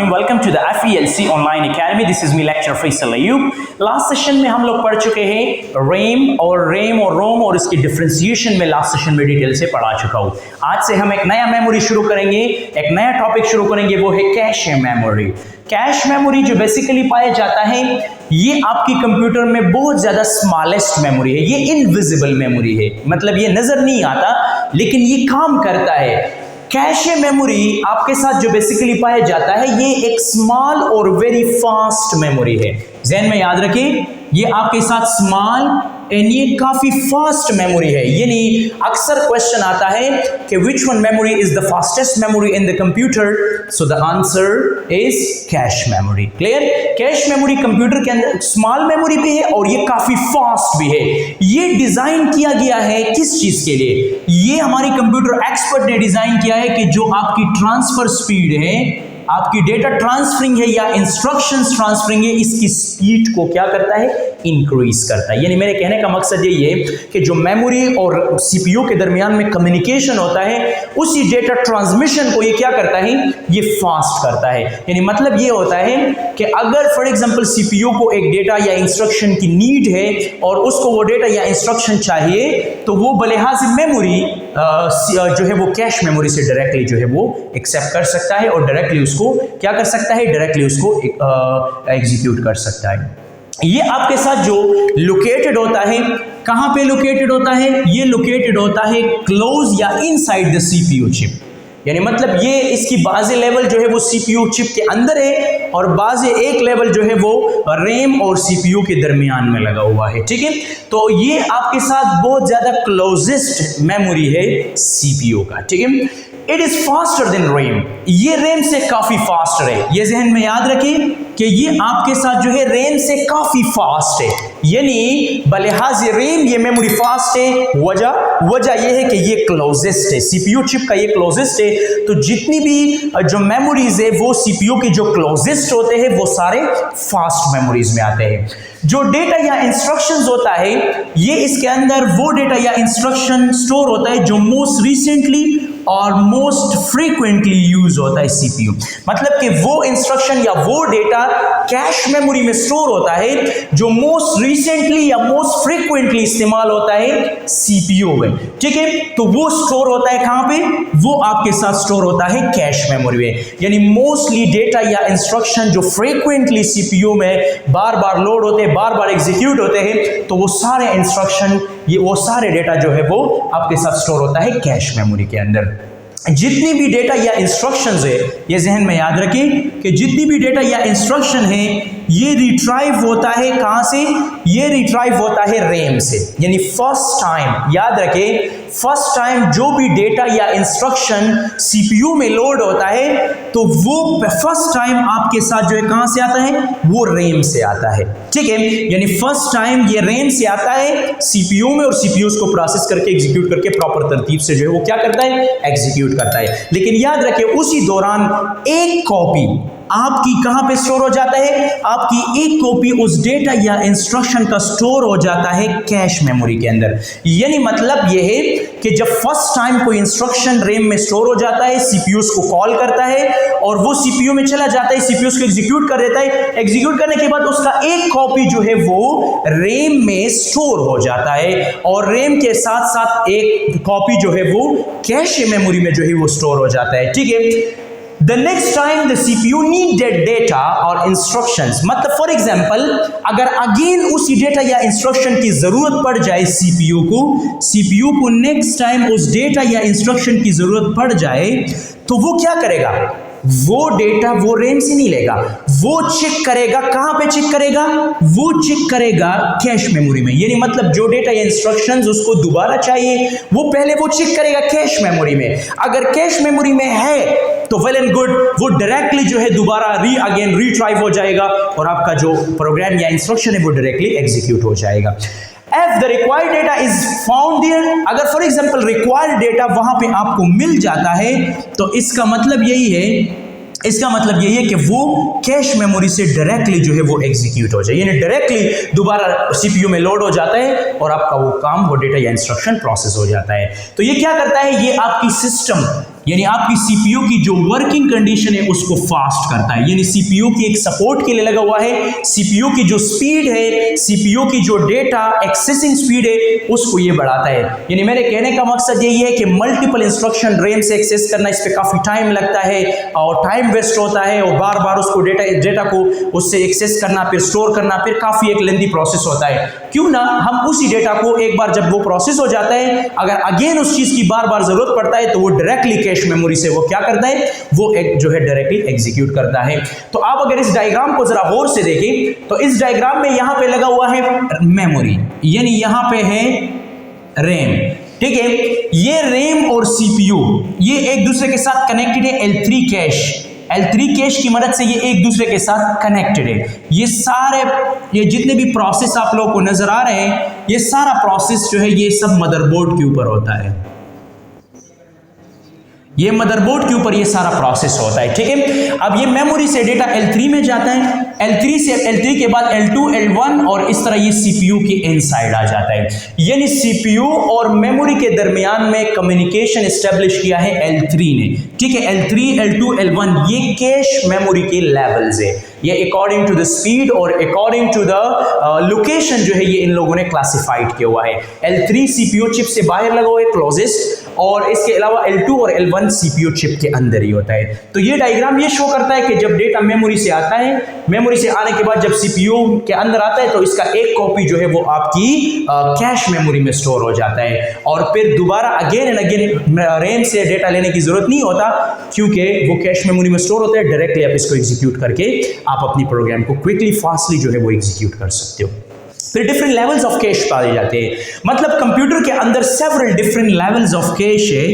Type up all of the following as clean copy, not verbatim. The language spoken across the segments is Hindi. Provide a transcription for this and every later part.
Bismillahirrahmanirrahim. Welcome to the FELC Online Academy. This is me lecturer Faisal Ayub. Last session में हम लोग पढ़ चुके हैं रेम और रोम और इसकी डिफरेंशिएशन में लास्ट सेशन में डिटेल से पढ़ा चुका हूँ। आज से हम एक नया मेमोरी शुरू करेंगे, एक नया टॉपिक शुरू करेंगे, वो है कैश मेमोरी। कैश मेमोरी जो बेसिकली पाया जाता है ये आपकी कंप्यूटर में बहुत ज़्यादा स्मॉलेस्ट मेमोरी है। ये इनविजिबल मेमोरी है, मतलब ये नज़र नहीं आता लेकिन ये काम करता है। कैशे मेमोरी आपके साथ जो बेसिकली पाया जाता है ये एक स्मॉल और वेरी फास्ट मेमोरी है। ज़हन में याद रखिए, ये आपके साथ स्मॉल एंड ये काफी फास्ट मेमोरी है। यानी अक्सर क्वेश्चन आता है कि which one memory is the fastest memory in the computer, so the answer is cache memory. Clear? Cache memory computer के अंदर स्मॉल मेमोरी भी है और ये काफी फास्ट भी है। ये डिजाइन किया गया है किस चीज के लिए? ये हमारी कंप्यूटर एक्सपर्ट ने डिजाइन किया है कि जो आपकी ट्रांसफर स्पीड है, आपकी डेटा ट्रांसफरिंग है या इंस्ट्रक्शंस ट्रांसफरिंग है, इसकी स्पीड को क्या करता है? इंक्रीज करता है। यानी मेरे कहने का मकसद यही है कि जो मेमोरी और सीपीयू के दरमियान में कम्युनिकेशन होता है उसी डेटा ट्रांसमिशन को ये क्या करता है? ये फास्ट करता है। यानी मतलब ये होता है कि अगर फॉर एग्जांपल सीपीयू को एक डेटा या इंस्ट्रक्शन की नीड है और उसको वो डेटा या इंस्ट्रक्शन चाहिए तो वो बलिहाज मेमोरी जो है वो कैश मेमोरी से डायरेक्टली जो है वो एक्सेप्ट कर सकता है और डायरेक्टली उसको क्या कर सकता है? डायरेक्टली उसको एग्जीक्यूट कर सकता है। ये आपके साथ जो लोकेटेड होता है, कहां पे लोकेटेड होता है? ये लोकेटेड होता है क्लोज या इनसाइड द सीपीयू चिप। यानी मतलब ये इसकी बाज़े लेवल जो है वो सीपीयू चिप के अंदर है और बाज़े एक लेवल जो है वो रैम और सीपीयू के दरमियान में लगा हुआ है। ठीक है, तो ये आपके साथ बहुत ज़्यादा क्लोजेस्ट मेमोरी है सीपीयू का। ठीक है, it is faster than RAM. ये रैम से काफी फास्टर है। ये जहन में याद रखिए कि ये आपके साथ जो है रैम से काफी फास्ट है। यानी बलिहाज रैम ये मेमोरी फास्ट है। वजह ये है कि ये क्लोजेस्ट है, सीपीयू चिप का ये क्लोजेस्ट है। तो जितनी भी जो मेमोरीज है वो सीपीयू के जो क्लोजेस्ट होते हैं वो सारे फास्ट मेमोरीज में आते हैं। जो डेटा या इंस्ट्रक्शंस होता है ये इसके अंदर वो डेटा या इंस्ट्रक्शन स्टोर होता है जो मोस्ट रिसेंटली और मोस्ट फ्रीक्वेंटली यूज होता है सीपीयू। मतलब कि वो इंस्ट्रक्शन या वो डेटा कैश मेमोरी में स्टोर होता है जो मोस्ट रिसेंटली या मोस्ट फ्रीक्वेंटली इस्तेमाल होता है सीपीयू में। ठीक है, तो वो स्टोर होता है कहां पे? वो आपके साथ स्टोर होता है कैश मेमोरी में। यानी मोस्टली डेटा या इंस्ट्रक्शन जो फ्रीक्वेंटली सीपीयू में बार बार लोड होते हैं, बार बार एग्जीक्यूट होते हैं, तो वो सारे इंस्ट्रक्शन वो सारे डेटा जो है वो आपके साथ स्टोर होता है कैश मेमोरी के अंदर। जितनी भी डेटा या इंस्ट्रक्शंस है ये जहन में याद रखें कि जितनी भी डेटा या इंस्ट्रक्शन है ये रिट्राइव होता है कहां से? ये रिट्राइव होता है रैम से। यानी फर्स्ट टाइम याद रखें, फर्स्ट टाइम जो भी डेटा या इंस्ट्रक्शन सीपीयू में लोड होता है तो वो फर्स्ट टाइम आपके साथ जो है कहां से आता है? वो रैम से आता है। ठीक है, यानी फर्स्ट टाइम ये रैम से आता है सीपीयू में और सीपीयू को प्रोसेस करके एग्जीक्यूट करके प्रॉपर तरतीब से जो है वो क्या करता है? एग्जीक्यूट करता है। लेकिन याद रखें उसी दौरान एक कॉपी आपकी कहां पे स्टोर हो जाता है? आपकी एक कॉपी उस डेटा या इंस्ट्रक्शन का स्टोर हो जाता है कैश मेमोरी के अंदर। यानी मतलब यह है कि जब फर्स्ट टाइम कोई इंस्ट्रक्शन रैम में स्टोर हो जाता है, सीपीयू को कॉल करता है और वो सीपीयू में चला जाता है, सीपीयू को एग्जीक्यूट कर देता है। एग्जीक्यूट करने के बाद उसका एक कॉपी जो है वो रैम में स्टोर हो जाता है और रैम के साथ साथ एक कॉपी जो है वो कैश मेमोरी में जो है वो स्टोर हो जाता है। ठीक है, The next time the CPU needed data or instructions, मतलब फॉर एग्जाम्पल अगर अगेन उसी डेटा या इंस्ट्रक्शन की जरूरत पड़ जाए सीपीयू को नेक्स्ट टाइम उस डेटा या इंस्ट्रक्शन की जरूरत पड़ जाए तो वो क्या करेगा? वो डेटा वो रैम से नहीं लेगा, वो चेक करेगा। कहां पे चेक करेगा? वो चेक करेगा कैश मेमोरी में। यानी मतलब जो डेटा या इंस्ट्रक्शंस उसको दोबारा चाहिए वो पहले वो चेक करेगा कैश मेमोरी में। अगर कैश मेमोरी में है तो वेल एंड गुड, वो डायरेक्टली जो है दोबारा अगेन रीट्राइव हो जाएगा और आपका जो प्रोग्राम या इंस्ट्रक्शन है वो डायरेक्टली एग्जीक्यूट हो जाएगा। If the required data is found there, अगर फॉर एग्जाम्पल रिक्वायर्ड डेटा वहां पे आपको मिल जाता है तो इसका मतलब यही है कि वो कैश मेमोरी से डायरेक्टली जो है वो एग्जीक्यूट हो जाए। यानी डायरेक्टली दोबारा सीपीयू में लोड हो जाता है और आपका वो काम वो डेटा या इंस्ट्रक्शन प्रोसेस हो जाता है। तो ये क्या करता है? ये आपकी सिस्टम यानी आपकी सीपीयू की जो वर्किंग कंडीशन है उसको फास्ट करता है, यानी सीपीयू की एक सपोर्ट के लिए लगा हुआ है। सीपीयू की जो स्पीड है, सीपीयू की जो डेटा एक्सेसिंग स्पीड है उसको ये बढ़ाता है। यानी मेरे कहने का मकसद यही है कि मल्टीपल इंस्ट्रक्शन रैम से एक्सेस करना, इस पे काफी टाइम लगता है और टाइम वेस्ट होता है और बार बार उसको डेटा को उससे एक्सेस करना, फिर स्टोर करना, फिर काफी एक लेंथी प्रोसेस होता है। क्यों ना हम उसी डेटा को एक बार जब वो प्रोसेस हो जाता है, अगर अगेन उस चीज की बार बार जरूरत पड़ता है तो वो डायरेक्टली कैश मेमोरी से वो क्या करता है, वो एक जो है डायरेक्टली एग्जीक्यूट करता है। तो आप अगर इस डायग्राम को जरा गौर से देखें तो इस डायग्राम में यहां पे लगा हुआ है मेमोरी, यानी यहां पे है रैम, ठीक है। ये रैम और सीपीयू ये एक दूसरे के साथ कनेक्टेड है L3 कैश की मदद से ये एक दूसरे के साथ कनेक्टेड है। ये जितने भी प्रोसेस आप लोगों को नजर आ रहे हैं, ये सारा प्रोसेस जो है ये सब मदरबोर्ड के ऊपर होता है। ये मदरबोर्ड के ऊपर ये सारा प्रोसेस होता है, ठीक है। अब ये मेमोरी से डेटा L3 में जाता है, L3 के बाद L2, L1 और इस तरह ये सीपीयू के इनसाइड आ जाता है। यानी सीपीयू और मेमोरी के दरमियान में कम्युनिकेशन एस्टेब्लिश किया है L3 ने, ठीक है। L3, L2, L1 ये कैश मेमोरी के लेवल्स है। ये अकॉर्डिंग टू द स्पीड और अकॉर्डिंग टू द लोकेशन जो है ये इन लोगों ने क्लासिफाइड किया हुआ है। L3 सीपीयू चिप से बाहर लगा हुआ है क्लोजेस्ट, और इसके अलावा L2 और L1 सीपीयू चिप के अंदर ही होता है। तो ये डायग्राम ये शो करता है कि जब डेटा मेमोरी से आता है, मेमोरी से आने के बाद जब सीपीयू के अंदर आता है तो इसका एक कॉपी जो है वो आपकी कैश मेमोरी में स्टोर हो जाता है, और फिर दोबारा अगेन एंड अगेन रैम से डेटा लेने की जरूरत नहीं होता, क्योंकि वो कैश मेमोरी में स्टोर होता है। डायरेक्टली आप इसको एग्जीक्यूट करके आप अपनी प्रोग्राम को क्विकली फास्टली जो है वो एग्जीक्यूट कर सकते हो। फिर डिफरेंट लेवल्स ऑफ कैश पाए जाते हैं, मतलब कंप्यूटर के अंदर several different levels of cash है,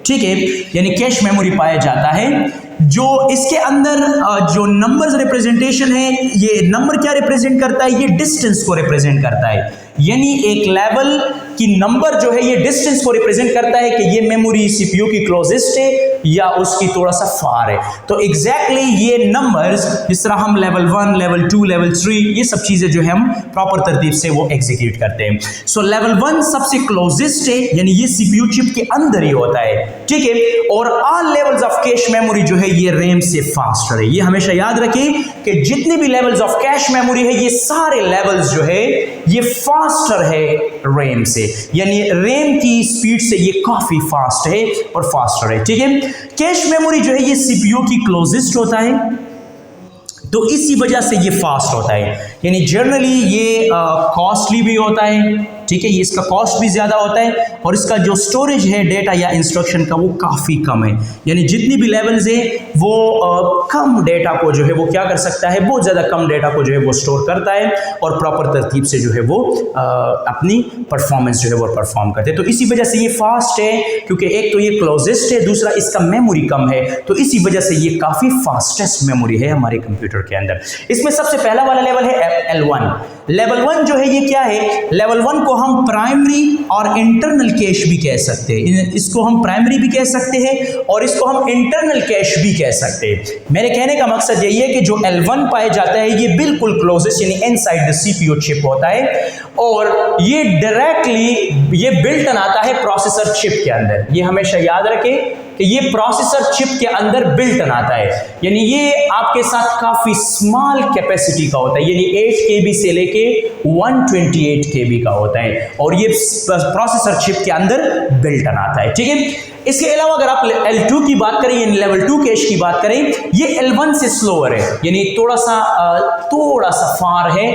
ठीक है। यानी कैश मेमोरी पाया जाता है जो इसके अंदर जो नंबर्स रिप्रेजेंटेशन है, ये नंबर क्या रिप्रेजेंट करता है, ये डिस्टेंस को रिप्रेजेंट करता है। यानी एक लेवल की नंबर जो है ये डिस्टेंस को रिप्रेजेंट करता है कि ये मेमोरी सीपीयू की क्लोजेस्ट है या उसकी थोड़ा सा फार है। तो एग्जैक्टली ये नंबर्स, जिस तरह हम लेवल 1, लेवल 2, लेवल 3 ये सब चीजें जो है हम प्रॉपर तरतीब से वो एग्जीक्यूट करते हैं। सो लेवल 1 सबसे क्लोजेस्ट है, यानी ये सीपीयू चिप के अंदर ही होता है, ठीक है। और all levels of cache memory जो है ये रैम से फास्टर है। ये हमेशा याद रखें कि जितने भी लेवल्स ऑफ कैश मेमोरी है ये सारे लेवल्स जो है ये फास्टर है रैम से, यानी रैम की स्पीड से ये काफी फास्ट है और फास्टर है, ठीक है। कैश मेमोरी जो है ये सीपीयू की क्लोजेस्ट होता है, तो इसी वजह से ये फास्ट होता है। यानी जनरली ये कॉस्टली भी होता है, ठीक है, ये इसका कॉस्ट भी ज़्यादा होता है, और इसका जो स्टोरेज है डेटा या इंस्ट्रक्शन का वो काफ़ी कम है। यानी जितनी भी लेवल्स है वो कम डेटा को जो है वो क्या कर सकता है, बहुत ज़्यादा कम डेटा को जो है वो स्टोर करता है और प्रॉपर तरतीब से जो है वो अपनी परफॉर्मेंस जो है वो परफॉर्म करते हैं। तो इसी वजह से ये फास्ट है, क्योंकि एक तो ये क्लोजेस्ट है, दूसरा इसका मेमोरी कम है, तो इसी वजह से ये काफ़ी फास्टेस्ट मेमोरी है हमारे कंप्यूटर के अंदर। इसमें सबसे पहला वाला लेवल है L1। लेवल 1 जो है ये क्या है, लेवल 1 को हम प्राइमरी और इंटरनल कैश भी कह सकते हैं। इसको हम प्राइमरी भी कह सकते हैं और इसको हम इंटरनल कैश भी कह सकते हैं। मेरे कहने का मकसद यही है कि जो L1 पाया जाता है ये बिल्कुल क्लोजेस्ट यानी इनसाइड द सीपीयू चिप होता है, और ये डायरेक्टली ये बिल्ट इन आता है प्रोसेसर चिप के अंदर। ये हमेशा याद रखें कि ये प्रोसेसर चिप के अंदर बिल्ट इन आता है, यानी ये आपके साथ काफी स्मॉल कैपेसिटी का होता है, यानी 8 KB से लेके 128 KB का होता है, और ये प्रोसेसर चिप के अंदर बिल्ट इन आता है, ठीक है। इसके अलावा अगर आप L2 की बात करें, यानी लेवल 2 कैश की बात करें, ये L1 से स्लोअर है, यानी थोड़ा सा फार है,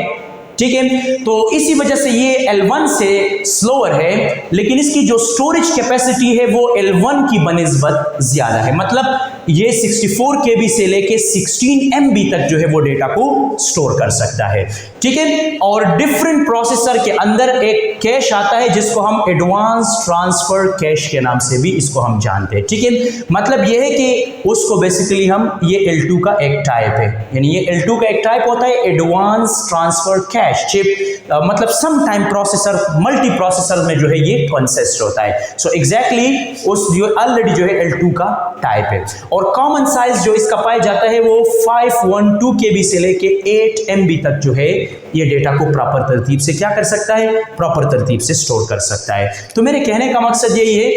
ठीक है। तो इसी वजह से ये L1 से स्लोअर है, लेकिन इसकी जो स्टोरेज कैपेसिटी है वो L1 की बनिस्बत ज्यादा है। मतलब ये 64 KB से लेके 16 MB तक जो है वो डेटा को स्टोर कर सकता है, ठीक है। और डिफरेंट प्रोसेसर के अंदर एक कैश आता है जिसको हम एडवांस ट्रांसफर कैश के नाम से भी इसको हम जानते हैं, ठीक है। मतलब ये है कि उसको बेसिकली हम ये L2 का एक टाइप है, यानी ये L2 का एक टाइप होता है एडवांस ट्रांसफर कैश चिप। मतलब some time processor multi processor में जो है ये कंसिस्ट होता है। सो एग्जैक्टली उस जो ऑलरेडी जो है L2 का टाइप है, और कॉमन साइज जो इसका पाया जाता है वो 512 KB से लेके 8 MB तक जो है ये डेटा को प्रॉपर तरतीब से क्या कर सकता है, प्रॉपर तरतीब से स्टोर कर सकता है। तो मेरे कहने का मकसद यही है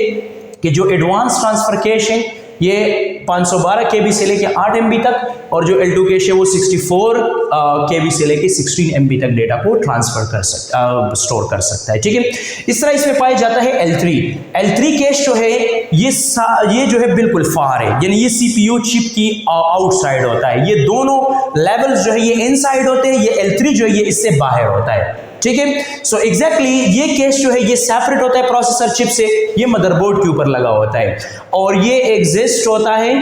कि जो एडवांस ट्रांसफर कैश है ये 512 KB से लेके 8 MB तक, और जो L2 कैश है वो 64 KB से लेके 16 MB तक डेटा को ट्रांसफर स्टोर कर सकता है। ठीक है, इस तरह इसमें पाया जाता है L3 कैश जो है ये जो है बिल्कुल फार है, यानी ये CPU चिप की आउटसाइड होता है। ये दोनों लेवल्स जो है ये इनसाइड होते हैं, ये L3 जो है ये इससे बाहर होता है। ठीक है, सो एग्जैक्टली ये कैश जो है ये सेपरेट होता है प्रोसेसर चिप से, ये मदरबोर्ड के ऊपर लगा होता है, और ये एग्जिस्ट होता है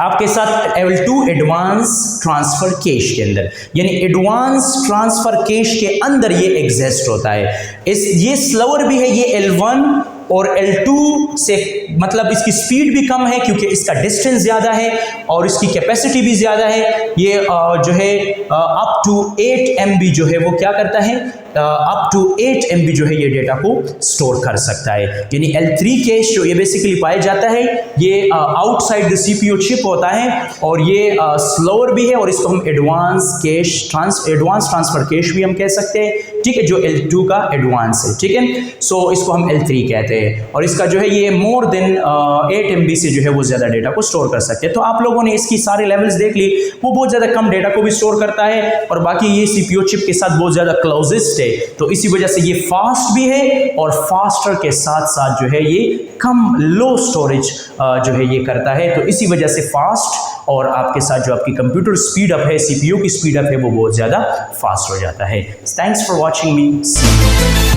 आपके साथ L2 एडवांस ट्रांसफर कैश के अंदर, यानी एडवांस ट्रांसफर कैश के अंदर ये एग्जिस्ट होता है। ये स्लोअर भी है, ये L1 और L2 से, मतलब इसकी स्पीड भी कम है क्योंकि इसका डिस्टेंस ज़्यादा है और इसकी कैपेसिटी भी ज़्यादा है। ये जो है अप टू 8 MB जो है वो क्या करता है, अप टू 8 MB जो है ये डेटा को स्टोर कर सकता है। यानी L3 कैश जो ये बेसिकली पाया जाता है ये आउटसाइड द CPU चिप होता है, और ये स्लोअर भी है, और इसको हम एडवांस ट्रांसफर कैश भी हम कह सकते हैं। ठीक है, जो L2 का एडवांस है। ठीक है, सो इसको हम L3 कहते हैं, और इसका जो है ये मोर देन 8 MB से जो है वो ज़्यादा डेटा को स्टोर कर सकते हैं। तो आप लोगों ने इसकी सारे लेवल्स देख ली, वो बहुत ज़्यादा कम डेटा को भी स्टोर करता है, और बाकी ये CPU चिप के साथ बहुत ज़्यादा क्लोजेस्ट है, तो इसी वजह से ये फास्ट भी है, और फास्टर के साथ साथ जो है ये कम लो स्टोरेज जो है ये करता है। तो इसी वजह से फास्ट, और आपके साथ जो आपकी कंप्यूटर स्पीड अप है, CPU की स्पीड अप है, वो बहुत ज़्यादा फास्ट हो जाता है। Thanks for watching me.